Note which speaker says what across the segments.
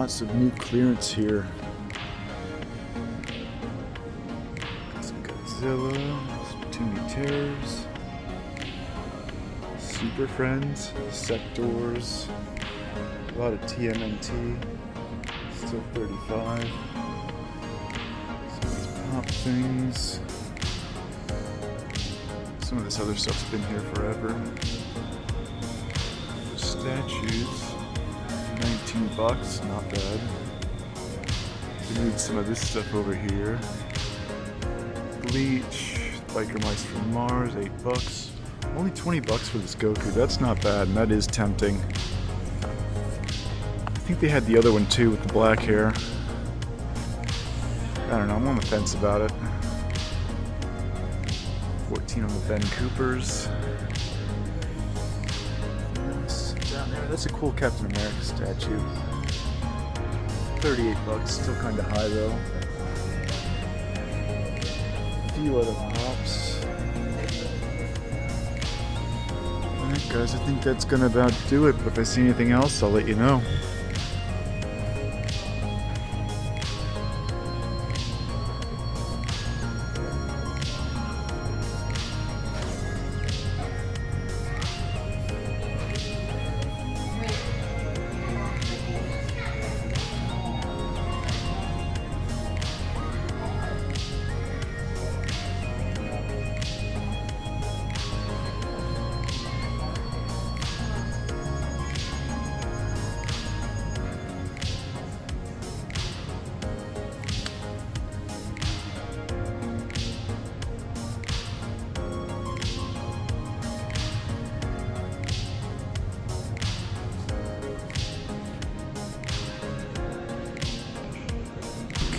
Speaker 1: Lots of new clearance here. Some Godzilla, some Toony Terrors, Super Friends, Sectors, a lot of TMNT, still 35. Some of these pop things. Some of this other stuff's been here forever. Statues, $19, not bad. We need some of this stuff over here. Bleach, Biker Mice from Mars, $8. Only $20 for this Goku, that's not bad, and that is tempting. I think they had the other one too with the black hair. I don't know, I'm on the fence about it. 14 on the Ben Coopers. Down there, that's a cool Captain America statue. $38, still kind of high though. A few other pops. Alright guys, I think that's gonna about do it, but if I see anything else, I'll let you know.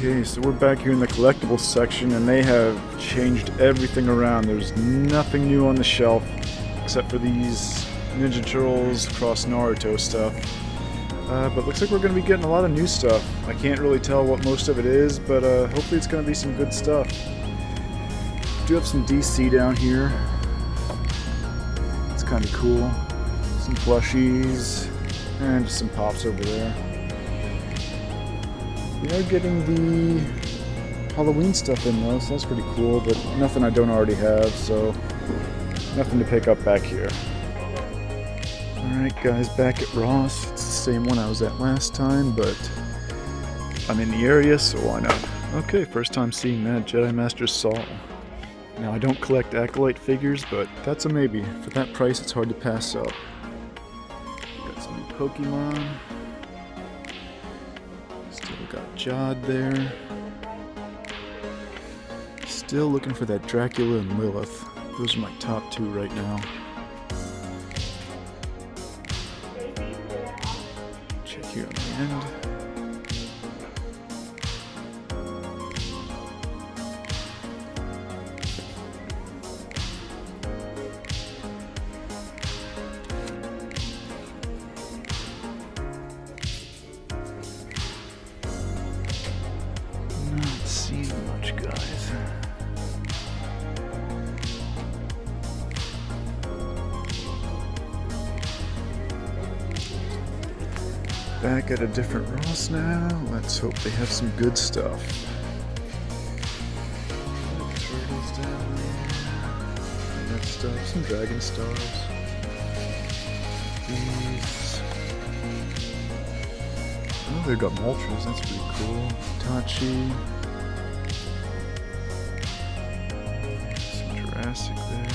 Speaker 1: Okay, so we're back here in the collectibles section, and they have changed everything around. There's nothing new on the shelf except for these Ninja Turtles cross Naruto stuff. But looks like we're going to be getting a lot of new stuff. I can't really tell what most of it is, but hopefully it's going to be some good stuff. We do have some DC down here. It's kind of cool. Some plushies, and just some pops over there. We are getting the Halloween stuff in though, so that's pretty cool, but nothing I don't already have, so nothing to pick up back here. Alright guys, back at Ross. It's the same one I was at last time, but I'm in the area, so why not? Okay, first time seeing that Jedi Master Saul. Now I don't collect Acolyte figures, but that's a maybe. For that price, it's hard to pass up. Got some new Pokemon. Still got Jod there. Still looking for that Dracula and Lilith. Those are my top two right now. Check here on the end. Not seeing much, guys. Back at a different Ross now. Let's hope they have some good stuff. Turtles down there. That stuff. Some Dragon Stars. These. Oh, they've got Moltres. That's pretty cool. Tachi. Some Jurassic there.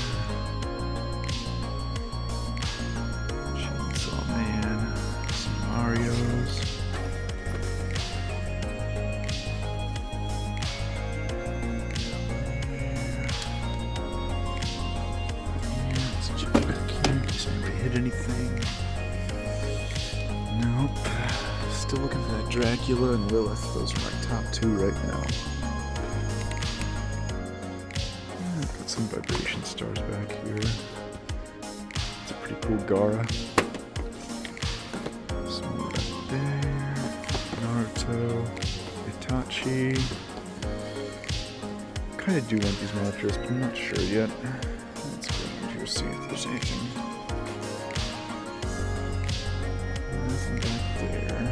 Speaker 1: Chainsaw Man. Some Marios. Let's check back here. Does anybody hit anything? Nope. Still looking for that Dracula and Lilith. Those are my top two right now. Got some Vibration Stars back here. It's a pretty cool Gara. Some more right there. Naruto. Itachi. Kinda do want these Moltres, but I'm not sure yet. Let's go around here see if there's anything. Nothing back there.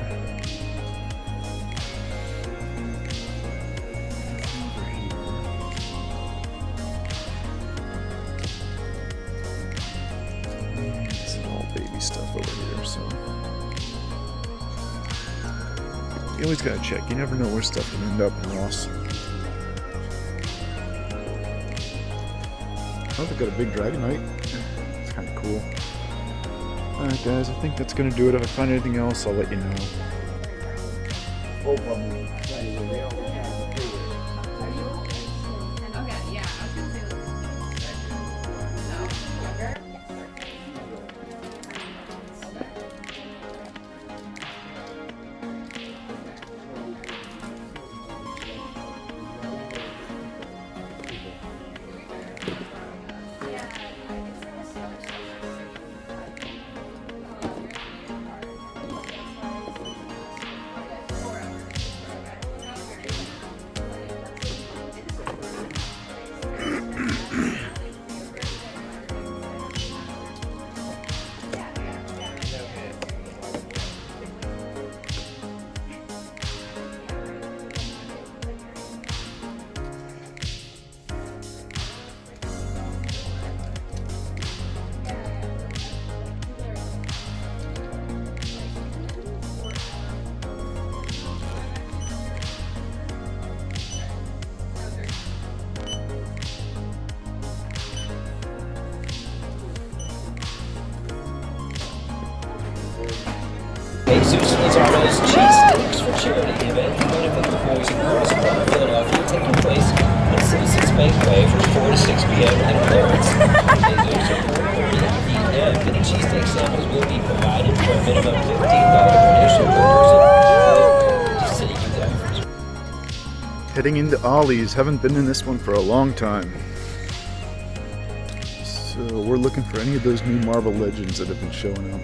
Speaker 1: You always gotta check. You never know where stuff can end up in Ross. Oh, they've got a big dragonite. It's kind of cool. Alright guys, I think that's gonna do it. If I find anything else, I'll let you know.
Speaker 2: Jesus Lizardo's Cheesesteaks for Charity event to benefit the Boys and Girls Club of Philadelphia, taking place at Citizens Bankway from 4 to 6 p.m. in Florence. Jesus at 4:30 p.m. and the cheesesteak samples will be provided for a minimum $15 donation per person. City Youth efforts.
Speaker 1: Heading into Ollie's. Haven't been in this one for a long time. So we're looking for any of those new Marvel Legends that have been showing up.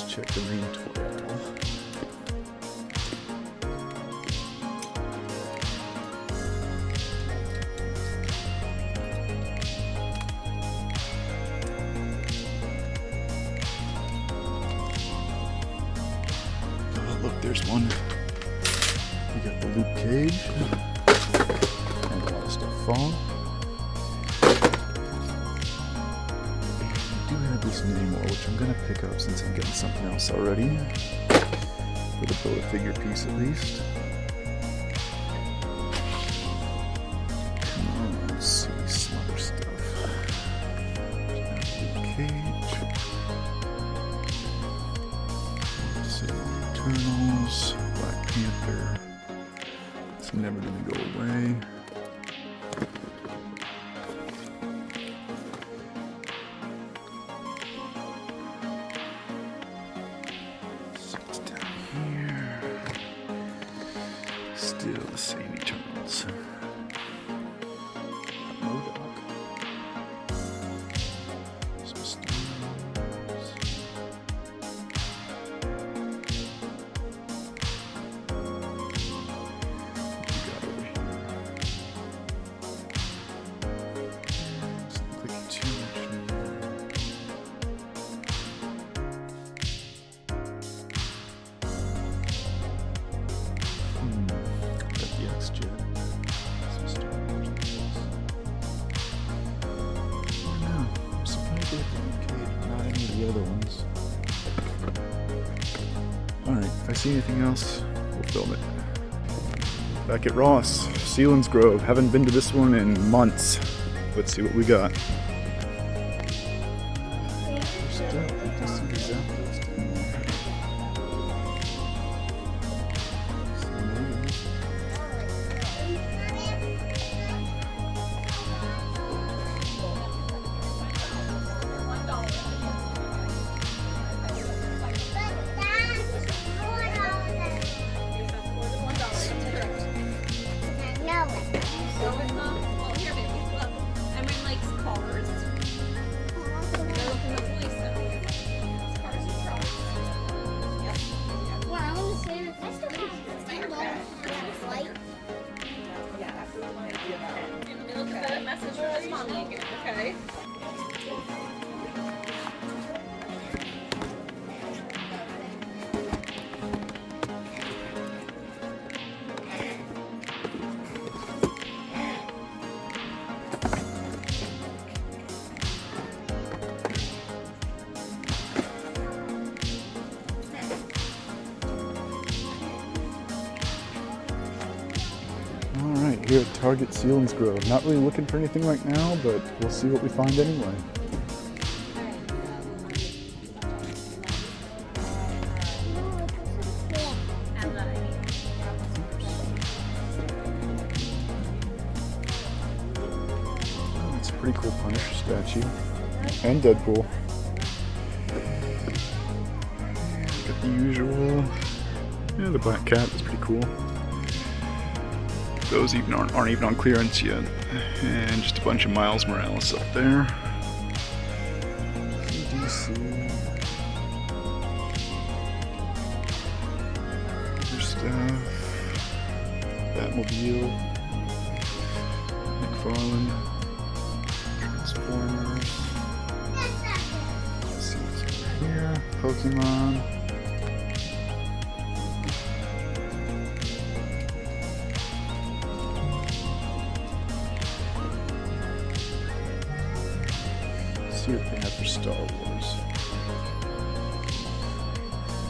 Speaker 1: Check the main tutorial. Oh, look, there's one. We got the Luke Cage and a lot of stuff falling. This Namor, which I'm gonna pick up since I'm getting something else already for the Build-A-Figure piece at least. Come on, let's see some other stuff. Luke Cage, Eternals, Black Panther. It's never gonna go away. Still the same Eternals. Modok. Some stars. What we got over here? Doesn't look like too much in there. Other ones. Alright, if I see anything else, we'll film it. Back at Ross, Sealands Grove. Haven't been to this one in months. Let's see what we got.
Speaker 3: Cars.
Speaker 1: here at Target Selinsgrove. Not really looking for anything right now, but we'll see what we find anyway. That's a pretty cool Punisher statue. And Deadpool. Got the usual. Yeah, the black cat is pretty cool. Those even aren't even on clearance yet. And just a bunch of Miles Morales up there. DC. Other stuff. Batmobile. McFarlane. Transformers. Let's see what's over here. Pokemon. See what they have for Star Wars.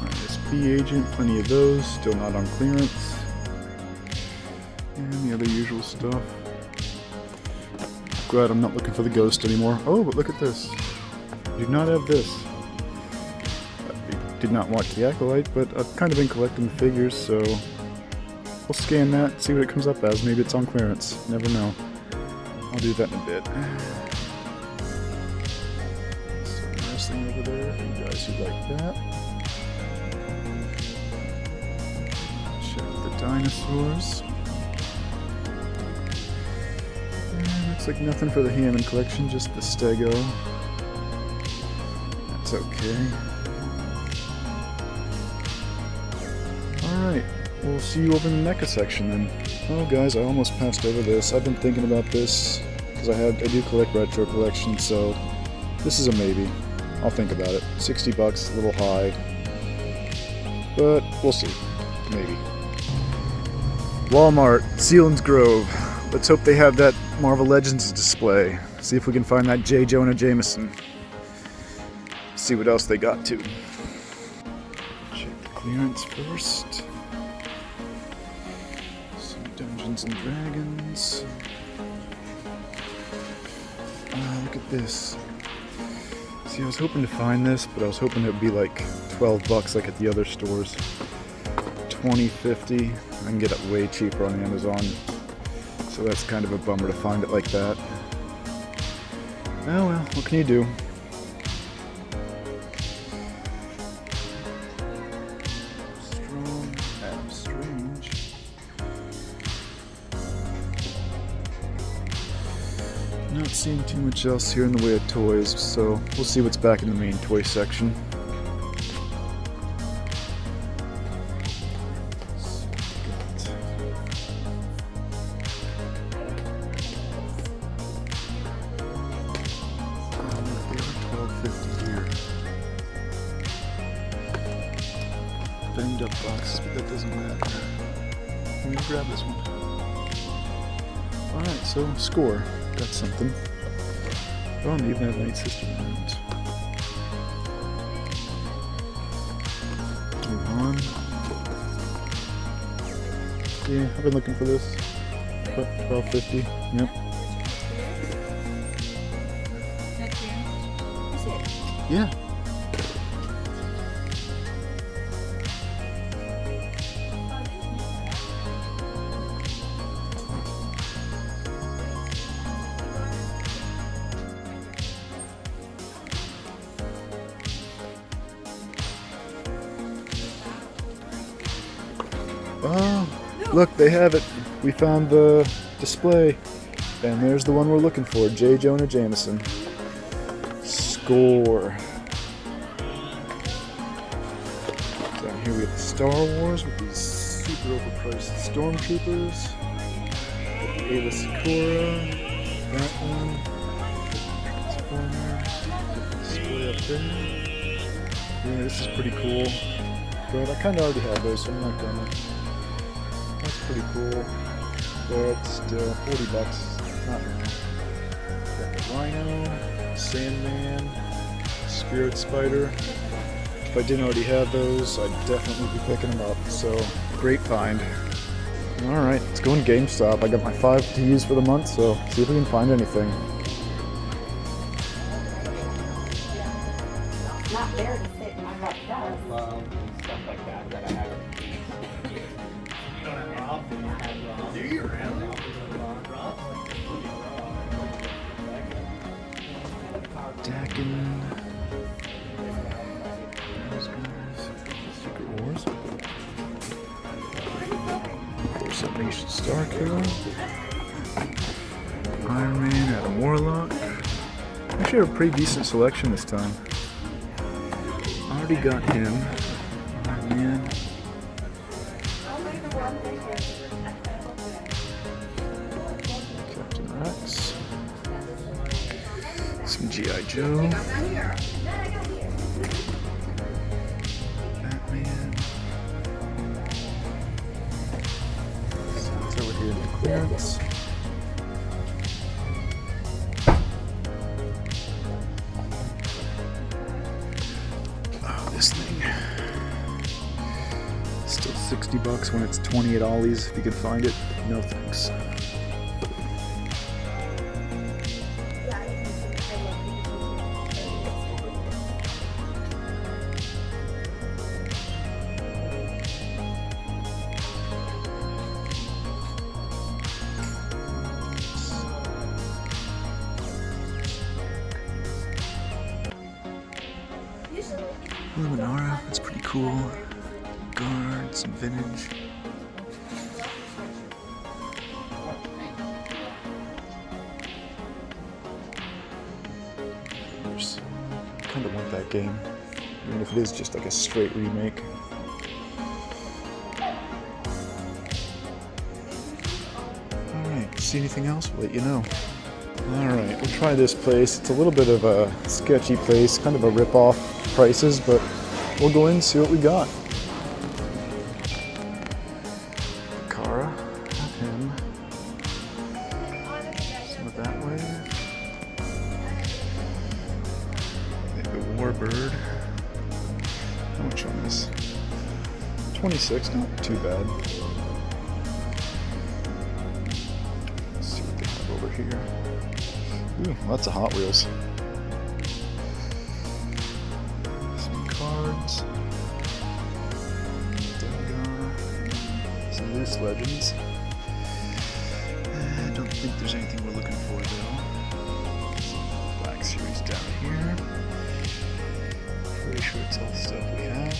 Speaker 1: ISP agent, plenty of those, still not on clearance. And the other usual stuff. Glad I'm not looking for the Ghost anymore. Oh, but look at this. I do not have this. I did not watch the Acolyte, but I've kind of been collecting the figures, so we'll scan that, see what it comes up as. Maybe it's on clearance. Never know. I'll do that in a bit. Over there for you guys who like that. Check the dinosaurs. Looks like nothing for the Hammond collection, just the Stego. That's okay. Alright, we'll see you over in the NECA section then. Oh guys, I almost passed over this. I've been thinking about this because I do collect retro collections, so this is a maybe. I'll think about it. 60 bucks, a little high. But we'll see. Maybe. Walmart, Selinsgrove. Let's hope they have that Marvel Legends display. See if we can find that J. Jonah Jameson. See what else they got too. Check the clearance first. Some Dungeons and Dragons. Look at this. See, I was hoping to find this, but I was hoping it would be like 12 bucks like at the other stores. $20.50. I can get it way cheaper on Amazon. So that's kind of a bummer to find it like that. Oh well, what can you do? Strong, strange. Not seeing too much else here in the way of toys, so we'll see what's back in the main toy section. $12.50 here. Banged up boxes, but that doesn't matter. I'm gonna grab this one. Alright, so score. Got something. Oh, and even have Night Sister rooms. Move on. Yeah, I've been looking for this. $12.50. Yep. Yeah. Oh, look, they have it. We found the display. And there's the one we're looking for, J. Jonah Jameson. Score. Down here we have the Star Wars with these super overpriced stormtroopers. Ayla Secura. That one. Transformer. Display up there. Yeah, this is pretty cool. But I kind of already have those, so I'm not gonna. That's pretty cool. But still, 40 bucks. Not bad. Got the Rhino, Sandman, Spirit Spider. If I didn't already have those, I'd definitely be picking them up. So, great find. Alright, let's go in GameStop. I got my 5 to use for the month, so see if we can find anything.
Speaker 3: Not there to sit in my butt does.
Speaker 2: Stuff like that that I haven't.
Speaker 4: Do you really?
Speaker 1: Dakin. Those guys. Secret Wars. Force of Nation Starkiller. Iron Man, Adam Warlock. Actually, have a pretty decent selection this time. Already got him. Iron Man. Captain Rex. Some G.I. Joe. Batman. So it's over here in the clearance. Oh, this thing. Still $60 when it's 20 at Ollie's if you can find it. No thanks. Luminara, that's pretty cool. Guard, some vintage. Kind of want that game, even if it is just like a straight remake. Alright, see anything else? We'll let you know. Alright, we'll try this place. It's a little bit of a sketchy place, kind of a rip-off prices, but we'll go in and see what we got. Kara, have him. Some of that way. Maybe the Warbird. How much on this? 26, not too bad. Let's see what they have over here. Ooh, lots of Hot Wheels. Some cards. Some loose legends. I don't think there's anything we're looking for though. Some Black Series down here. Pretty sure it's all stuff we have.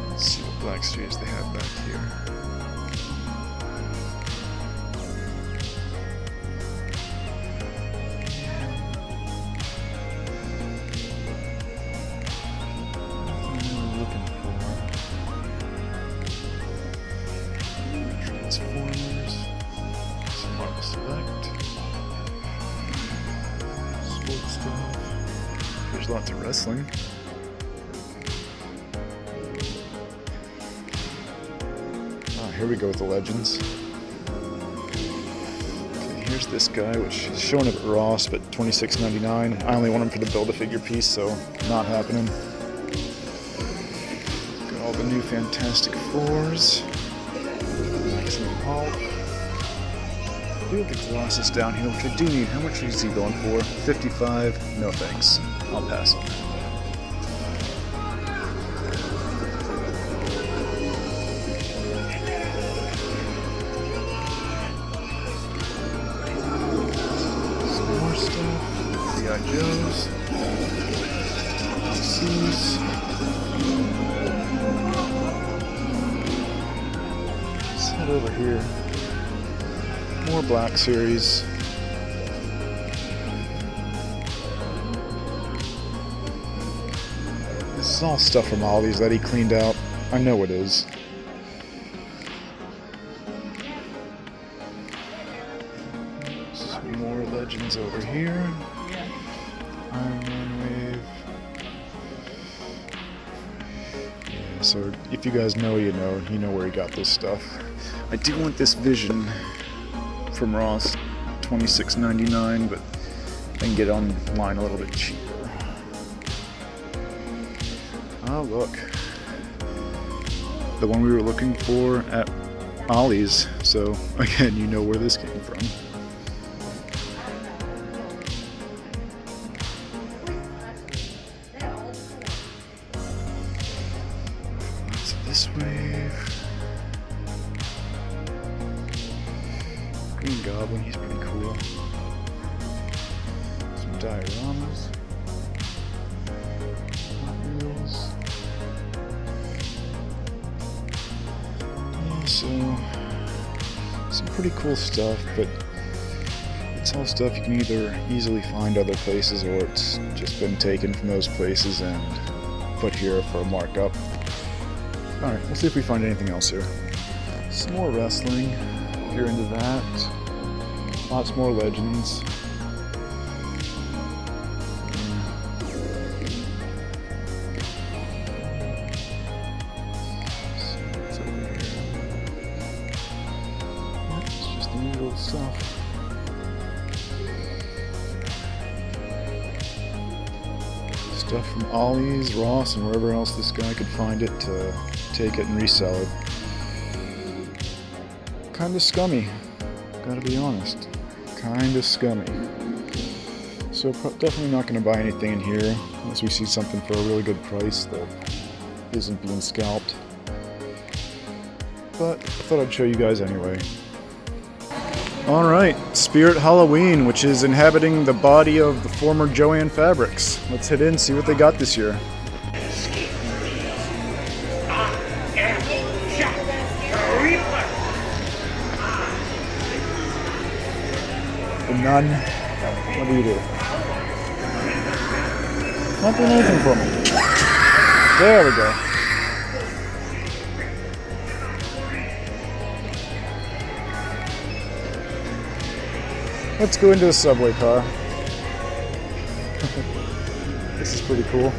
Speaker 1: Let's see what Black Series they have back here. Transformers, some Marvel Select, sports stuff. There's lots of wrestling. Ah, here we go with the Legends. Okay, here's this guy, which is showing up at Ross, but $26.99. I only want him for the Build-A-Figure piece, so not happening. Got all the new Fantastic Fours. Hulk. I do have the Colossus down here, which I do need. How much is he going for? 55? No thanks. I'll pass on that. Some more stuff. G.I. Joes. C's. Over here, more Black Series. This is all stuff from Ollie's that he cleaned out. I know it is. Some more Legends over here. Iron Man Wave. Yeah, so if you guys know, you know where he got this stuff. I do want this Vision from Ross, $26.99, but I can get online a little bit cheaper. Oh, look. The one we were looking for at ollies, so again, you know where this came from. So this wave. Green Goblin, he's pretty cool. Some dioramas. Hot Wheels. Yeah, so some pretty cool stuff, but it's all stuff you can either easily find other places or it's just been taken from those places and put here for a markup. Alright, we'll see if we find anything else here. Some more wrestling. If you're into that. Lots more legends. So what's over here? It's just the usual stuff. Stuff from Ollie's, Ross, and wherever else this guy could find it to take it and resell it. Kinda scummy, gotta be honest. Kinda scummy. So definitely not gonna buy anything in here unless we see something for a really good price that isn't being scalped. But I thought I'd show you guys anyway. Alright, Spirit Halloween, which is inhabiting the body of the former Joanne Fabrics. Let's head in and see what they got this year. The nun, what do you do? Not doing anything for me. There we go. Let's go into a subway car. This is pretty cool.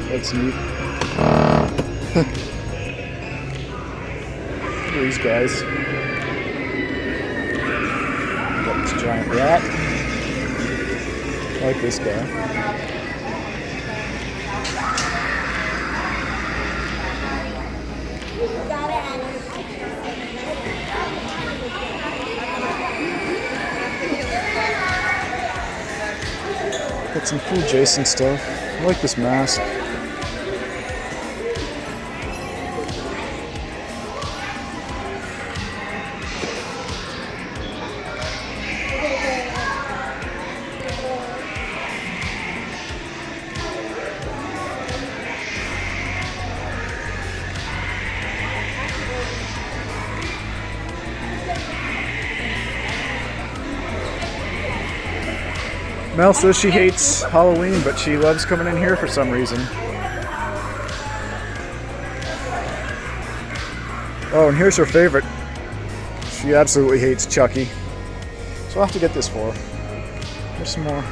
Speaker 1: That's neat. These guys. Got this giant rat. I like this guy. Got some cool Jason stuff. I like this mask. Mel says she hates Halloween, but she loves coming in here for some reason. Oh, and here's her favorite. She absolutely hates Chucky. So I'll have to get this for her. There's some more.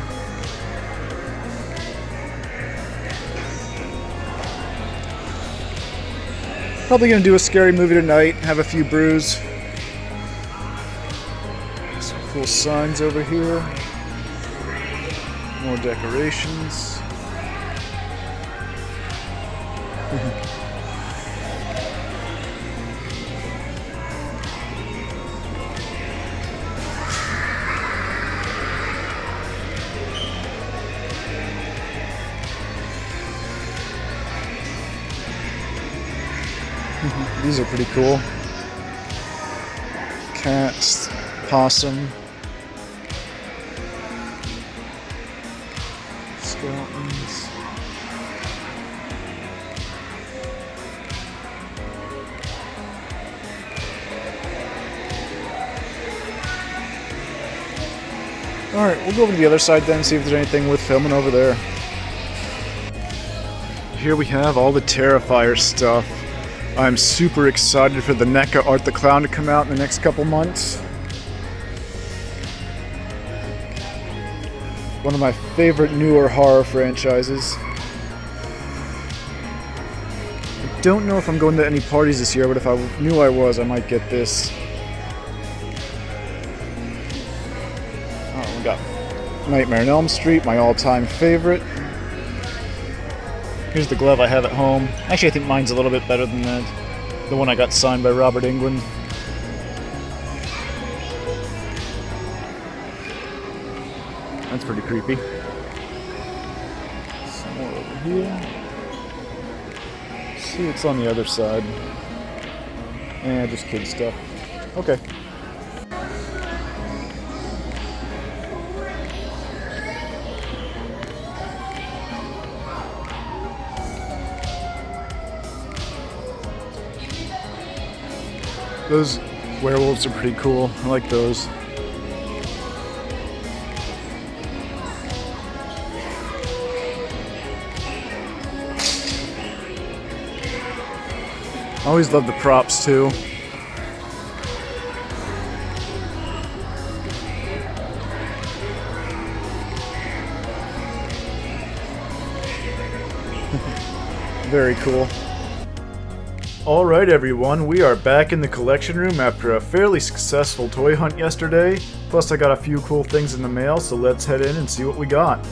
Speaker 1: Probably gonna do a scary movie tonight, have a few brews. Some cool signs over here. More decorations. These are pretty cool. Cats, possum. Skeletons. Alright, we'll go over to the other side then, see if there's anything worth filming over there. Here we have all the Terrifier stuff. I'm super excited for the NECA Art the Clown to come out in the next couple months. One of my favorite newer horror franchises. I don't know if I'm going to any parties this year, but if I knew I was, I might get this. Oh, we got Nightmare on Elm Street, my all-time favorite. Here's the glove I have at home. Actually, I think mine's a little bit better than that. The one I got signed by Robert England. That's pretty creepy. Some more over here. Let's see what's on the other side. Just kid stuff. Okay. Those werewolves are pretty cool. I like those. I always love the props too. Very cool. Alright everyone, we are back in the collection room after a fairly successful toy hunt yesterday. Plus I got a few cool things in the mail, so let's head in and see what we got.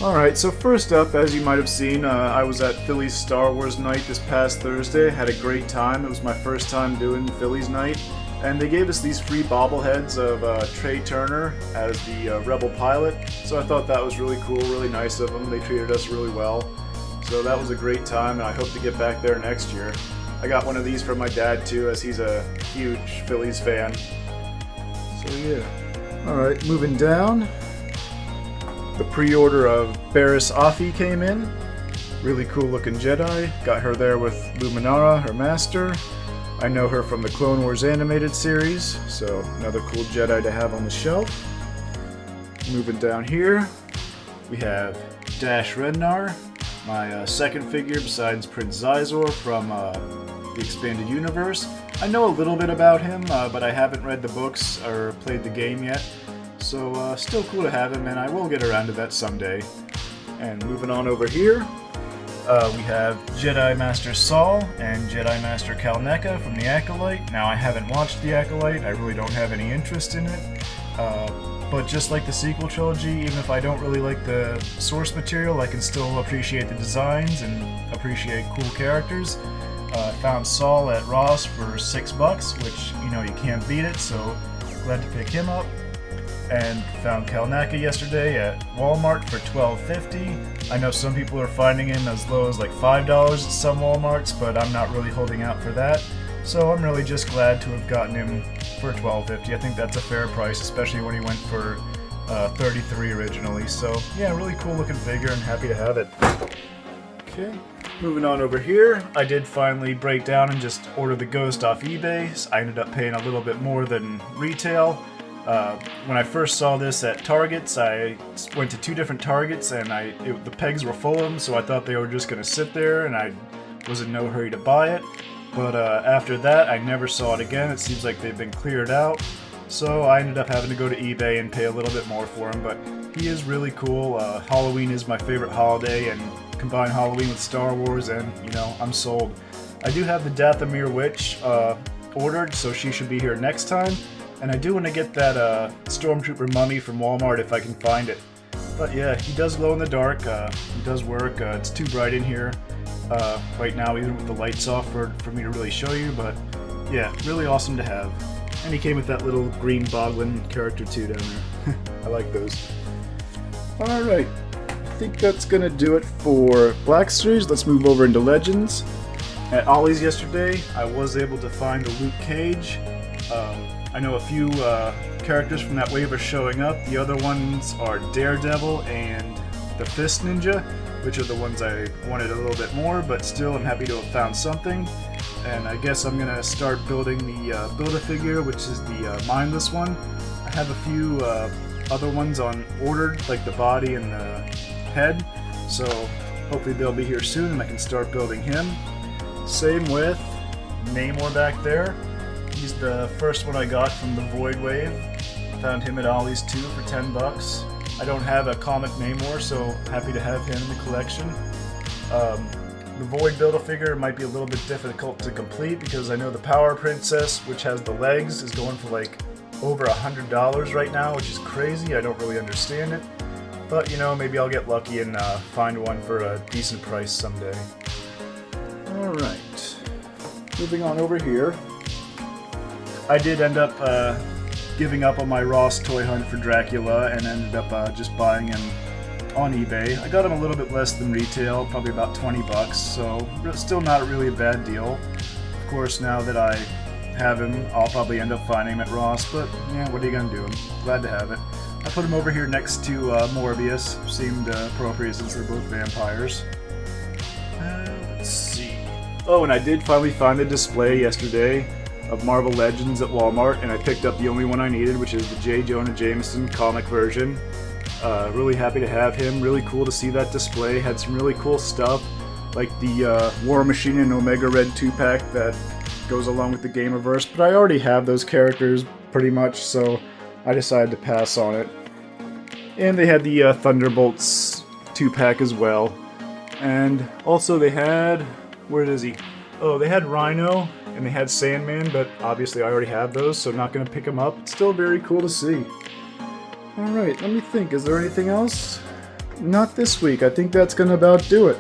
Speaker 1: Alright, so first up, as you might have seen, I was at Philly's Star Wars night this past Thursday. Had a great time. It was my first time doing Philly's night. And they gave us these free bobbleheads of Trey Turner as the Rebel pilot. So I thought that was really cool, really nice of them. They treated us really well. So that was a great time, and I hope to get back there next year. I got one of these for my dad too, as he's a huge Phillies fan. So yeah. Alright, moving down. The pre-order of Barriss Offee came in. Really cool looking Jedi. Got her there with Luminara, her master. I know her from the Clone Wars animated series, so another cool Jedi to have on the shelf. Moving down here, we have Dash Rednar. My second figure besides Prince Zizor from the Expanded Universe. I know a little bit about him, but I haven't read the books or played the game yet. So still cool to have him, and I will get around to that someday. And moving on over here, we have Jedi Master Saul and Jedi Master Kalneka from the Acolyte. Now I haven't watched the Acolyte, I really don't have any interest in it. But just like the sequel trilogy, even if I don't really like the source material, I can still appreciate the designs and appreciate cool characters. Found Saul at Ross for $6, which, you know, you can't beat it, so glad to pick him up. And found Kalneka yesterday at Walmart for $12.50. I know some people are finding him as low as like $5 at some Walmarts, but I'm not really holding out for that. So I'm really just glad to have gotten him for $12.50. I think that's a fair price, especially when he went for $33 originally. So yeah, really cool looking figure and happy to have it. Okay, moving on over here. I did finally break down and just order the Ghost off eBay. I ended up paying a little bit more than retail. When I first saw this at Targets, I went to 2 different Targets and the pegs were full of them, so I thought they were just going to sit there and I was in no hurry to buy it. But after that, I never saw it again. It seems like they've been cleared out. So I ended up having to go to eBay and pay a little bit more for him. But he is really cool. Halloween is my favorite holiday, and combine Halloween with Star Wars, and, you know, I'm sold. I do have the Dathomir Witch ordered, so she should be here next time. And I do want to get that Stormtrooper mummy from Walmart if I can find it. But yeah, he does glow in the dark. He does work. It's too bright in here right now, even with the lights off, for me to really show you. But yeah, really awesome to have. And he came with that little green Boglin character too down there. I like those. Alright, I think that's going to do it for Black Series. Let's move over into Legends. At Ollie's yesterday, I was able to find a Luke Cage. I know a few characters from that wave are showing up. The other ones are Daredevil and the Fist Ninja, which are the ones I wanted a little bit more, but still I'm happy to have found something. And I guess I'm going to start building the Build-A-Figure, which is the Mindless one. I have a few other ones on ordered, like the body and the head, so hopefully they'll be here soon and I can start building him. Same with Namor back there. He's the first one I got from the Void Wave. Found him at Ollie's too for $10. I don't have a comic Namor, so happy to have him in the collection. The Void Build-A-Figure might be a little bit difficult to complete because I know the Power Princess, which has the legs, is going for like over $100 right now, which is crazy. I don't really understand it. But, you know, maybe I'll get lucky and find one for a decent price someday. Alright. Moving on over here. I did end up giving up on my Ross toy hunt for Dracula and ended up just buying him on eBay. I got him a little bit less than retail, probably about 20 bucks, so still not really a bad deal. Of course, now that I have him, I'll probably end up finding him at Ross, but yeah, what are you gonna do? I'm glad to have it. I put him over here next to Morbius. Seemed appropriate since they're both vampires. Let's see. Oh, and I did finally find a display yesterday of Marvel Legends at Walmart, and I picked up the only one I needed, which is the J. Jonah Jameson comic version. Really happy to have him. Really cool to see that display. Had some really cool stuff, like the War Machine and Omega Red 2-pack that goes along with the Gamerverse, but I already have those characters pretty much, so I decided to pass on it. And they had the Thunderbolts 2-pack as well. And also they had... where is he? Oh, they had Rhino, and they had Sandman, but obviously I already have those, so I'm not going to pick them up. It's still very cool to see. Alright, let me think. Is there anything else? Not this week. I think that's going to about do it.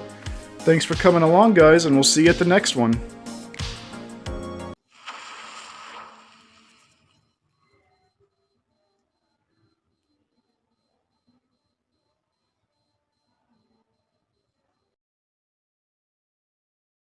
Speaker 1: Thanks for coming along, guys, and we'll see you at the next one.